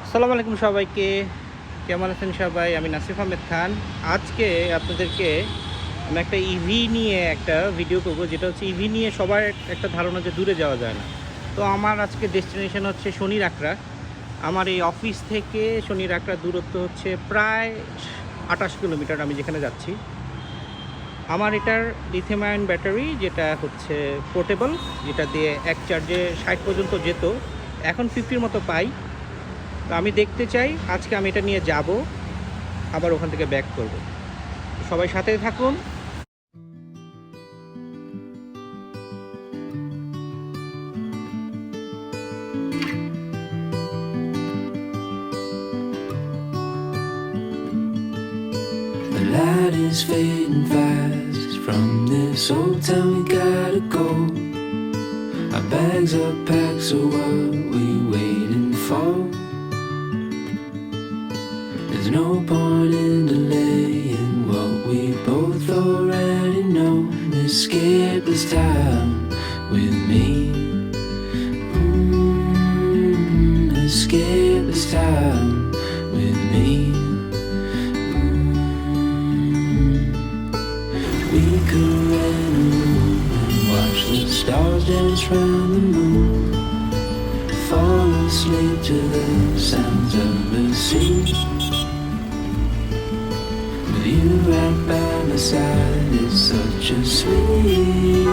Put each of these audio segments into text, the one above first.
আসসালামু আলাইকুম সবাইকে, কেমন আছেন সবাই? আমি নাসিফ আহমেদ খান। আজকে আপনাদেরকে আমি একটা ইভি নিয়ে একটা ভিডিও করব, যেটা হচ্ছে ইভি নিয়ে সবার একটা ধারণা যে দূরে যাওয়া যায় না। তো আমার আজকে ডেস্টিনেশন হচ্ছে শনির আখড়া। আমার এই অফিস থেকে শনির আখড়া দূরত্ব হচ্ছে প্রায় 28 কিলোমিটার আমি যেখানে যাচ্ছি। আমার এটার লিথিয়াম আয়ন ব্যাটারি, যেটা হচ্ছে পোর্টেবল, যেটা দিয়ে এক চার্জে 60 পর্যন্ত যেত, এখন 50-র মতো পাই। তো আমি দেখতে চাই, আজকে আমি এটা নিয়ে যাব, আবার ওখান থেকে ব্যাক করব। সবাই সাথে থাকুন। The light is fading fast from this old town, we gotta go. Our bags are packed, so what we waiting for? There's no point in delaying what we both already know. Escape this time with me. Escape this time with me. We could rent a room and watch the stars dance round the moon. Fall asleep to the sounds of the sea. With you right by my side, it's such a sweet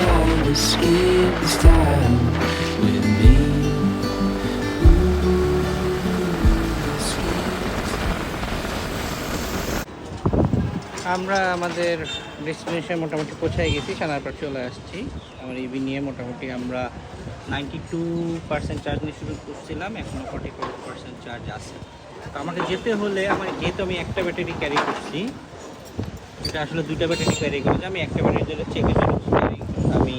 night. Escape this time with me. আমরা আমাদের destination মোটামুটি পৌঁছায় গেছি, সানারপাড় চলে আসছি। আমার EV নিয়ে মোটামুটি আমরা 92% চার্জ নিয়ে শুরু করছিলাম, এখনও 44% চার্জ আছে। তো আমাকে যেতে হলে, যেহেতু আমি একটা ব্যাটারি ক্যারি করছি, এটা আসলে দুইটা ব্যাটারি ক্যারি করেছি, আমি একটা ব্যাটারি জন্য চেকের জন্য ক্যারি, আমি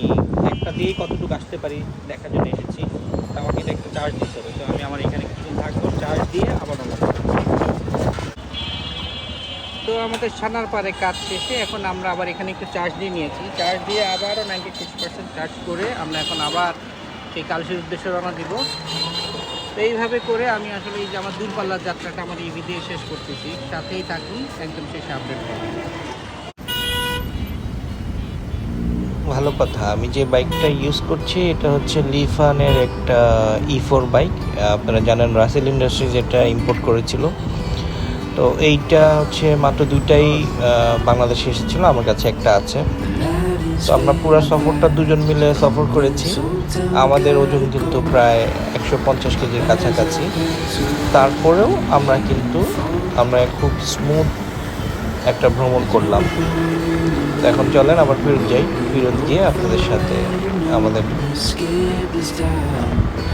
একটা দিয়েই কতটুকু আসতে পারি দেখার জন্য এসেছি। তো আমাকে এটা একটা চার্জ দিতে হবে। তো আমি আমার এখানে কিছুদিন থাকবো, চার্জ দিয়ে আবার আমার। তো আমাদের সানারপাড়ে কাজ শেষে এখন আমরা আবার এখানে একটু চার্জ দিয়ে নিয়েছি। চার্জ দিয়ে আবারও 96% চার্জ করে আমরা এখন আবার সেই কালশির উদ্দেশ্যে রওনা দিব। তো এইভাবে করে আমি আসলে এই যে আমার দূরপাল্লার যাত্রাটা আমার ইভি দিয়ে শেষ করতেছি। সাথেই থাকুন, একদম শেষে আপডেট পাবেন। ভালো কথা, আমি যে বাইকটা ইউজ করছি এটা হচ্ছে লিফানের একটা E4 বাইক। আপনারা জানেন রাসেল ইন্ডাস্ট্রিজ এটা ইম্পোর্ট করেছিল। তো এইটা হচ্ছে মাত্র দুইটাই বাংলাদেশে এসেছিলো, আমার কাছে একটা আছে। তো আমরা পুরো সফরটা দুজন মিলে সফর করেছি। আমাদের ওজন কিন্তু প্রায় 150 কেজির কাছাকাছি। তারপরেও আমরা খুব স্মুথ একটা ভ্রমণ করলাম। তো এখন চলেন আবার ফেরত গিয়ে আপনাদের সাথে আমাদের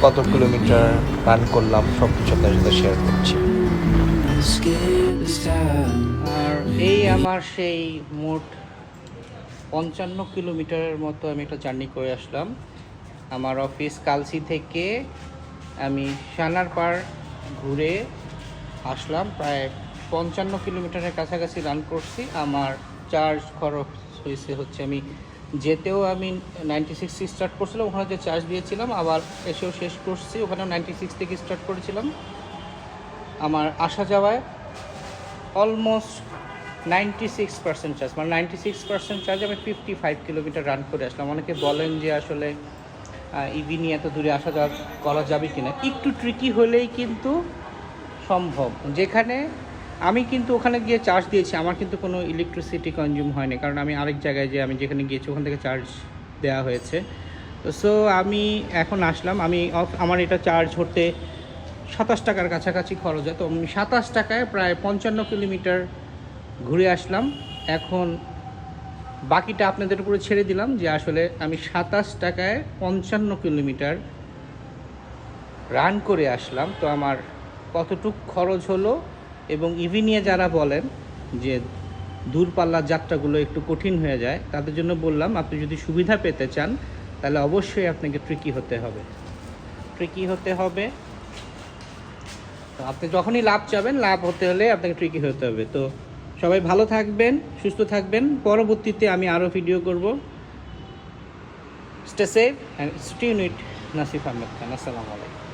কত কিলোমিটার রান করলাম সব কিছু আপনাদের সাথে শেয়ার করছি। আর এই আমার সেই মোট 55 কিলোমিটারের মতো আমি একটা জার্নি করে আসলাম। আমার অফিস কালসি থেকে আমি সানারপাড় ঘুরে আসলাম, প্রায় 55 কিলোমিটারের কাছাকাছি রান করছি। আমার চার্জ খরচ হচ্ছে, আমি যেতেও আমি 96 স্টার্ট করছিলাম, ওখানে যে চার্জ দিয়েছিলাম, আবার এসেও শেষ করছি, ওখানেও 96 থেকে স্টার্ট করেছিলাম। আমার আসা যাওয়ায় অলমোস্ট 96% চার্জ, মানে 96% চার্জ আমি 55 কিলোমিটার রান করে আসলাম। অনেকে বলেন যে আসলে ইভি নিয়ে এত দূরে আসা যাওয়া করা যাবে কি না। একটু ট্রিকি হলেই কিন্তু সম্ভব। যেখানে আমি কিন্তু ওখানে গিয়ে চার্জ দিয়েছি, আমার কিন্তু কোনো ইলেকট্রিসিটি কনজিউম হয়নি, কারণ আমি আরেক জায়গায় যে আমি যেখানে গিয়েছি ওখান থেকে চার্জ দেওয়া হয়েছে। তো সো আমি এখন আসলাম, আমার এটা চার্জ হতে 27 টাকার কাছাকাছি খরচ হয়। তো আমি 27 টাকায় প্রায় 55 কিলোমিটার ঘুরে আসলাম। এখন বাকিটা আপনাদের উপরে ছেড়ে দিলাম যে আসলে আমি 27 টাকায় 55 কিলোমিটার রান করে আসলাম। তো আমার কতটুকু খরচ হলো, এবং ইভি নিয়ে যারা বলেন যে দূরপাল্লার যাত্রাগুলো একটু কঠিন হয়ে যায়, তাদের জন্য বললাম আপনি যদি সুবিধা পেতে চান তাহলে অবশ্যই আপনাকে ট্রিকি হতে হবে। তো আপনি যখনই লাভ চাবেন, লাভ হতে হলে আপনাকে ট্রিকি হতে হবে। তো সবাই ভালো থাকবেন, সুস্থ থাকবেন। পরবর্তীতে আমি আরও ভিডিও করব। Stay safe and stay unit. Nasif Ahmed Khan. আসসালামু আলাইকুম।